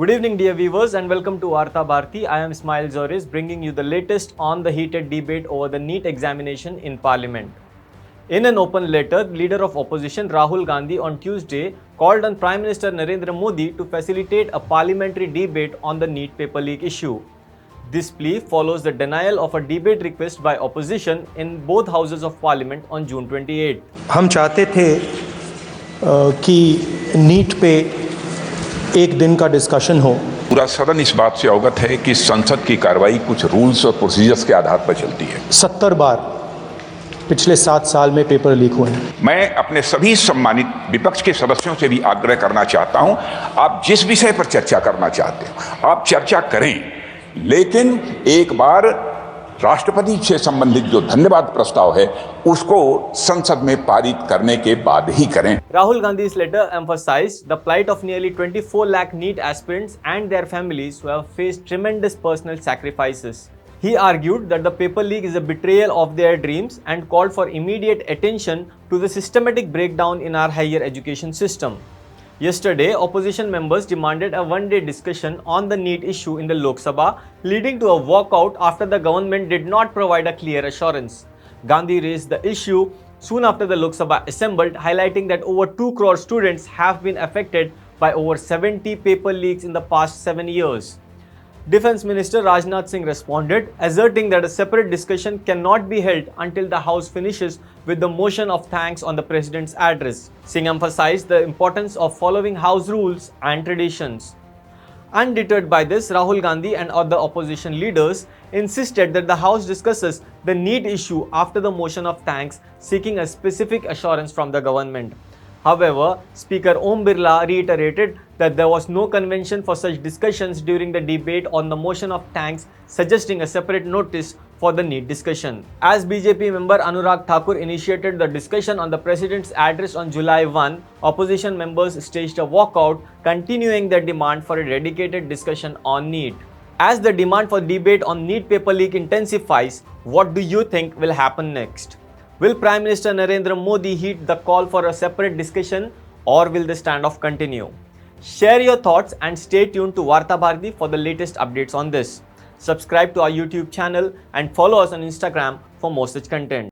Good evening, dear viewers, and welcome to Varta Bharti. I am Ismail Zoris, bringing you the latest on the heated debate over the NEET examination in Parliament. In an open letter, the leader of opposition Rahul Gandhi on Tuesday called on Prime Minister Narendra Modi to facilitate a parliamentary debate on the NEET paper leak issue. This plea follows the denial of a debate request by opposition in both houses of Parliament on June 28. हम चाहते थे कि NEET पे एक दिन का discussion हो। पूरा सदन इस बात से अवगत है कि संसद की कार्रवाई कुछ रूल्स और प्रोसीजर्स के आधार पर चलती है। 70 बार पिछले 7 साल में पेपर लीक हुए हैं। मैं अपने सभी सम्मानित विपक्ष के सदस्यों से भी आग्रह करना चाहता हूं, आप जिस विषय पर चर्चा करना चाहते हो आप चर्चा करें, लेकिन एक बार राष्ट्रपति से संबंधित जो धन्यवाद प्रस्ताव है उसको संसद में पारित करने के बाद ही करें। Rahul Gandhi's letter emphasized the plight of nearly 24 lakh NEET aspirants and their families who have faced tremendous personal sacrifices. He argued that the paper leak is a betrayal of their dreams and called for immediate attention to the systematic breakdown in our higher education system. Yesterday, opposition members demanded a one-day discussion on the NEET issue in the Lok Sabha, leading to a walkout after the government did not provide a clear assurance. Gandhi raised the issue soon after the Lok Sabha assembled, highlighting that over 2 crore students have been affected by over 70 paper leaks in the past 7 years. Defense Minister Rajnath Singh responded, asserting that a separate discussion cannot be held until the House finishes with the motion of thanks on the President's address. Singh emphasized the importance of following House rules and traditions. Undeterred by this, Rahul Gandhi and other opposition leaders insisted that the House discusses the NEET issue after the motion of thanks, seeking a specific assurance from the government. However, Speaker Om Birla reiterated that there was no convention for such discussions during the debate on the motion of thanks, suggesting a separate notice for the NEET discussion. As BJP member Anurag Thakur initiated the discussion on the President's address on July 1, opposition members staged a walkout, continuing their demand for a dedicated discussion on NEET. As the demand for debate on NEET paper leak intensifies, what do you think will happen next? Will Prime Minister Narendra Modi heed the call for a separate discussion, or will the standoff continue? Share your thoughts and stay tuned to Varta Bharti for the latest updates on this. Subscribe to our YouTube channel and follow us on Instagram for more such content.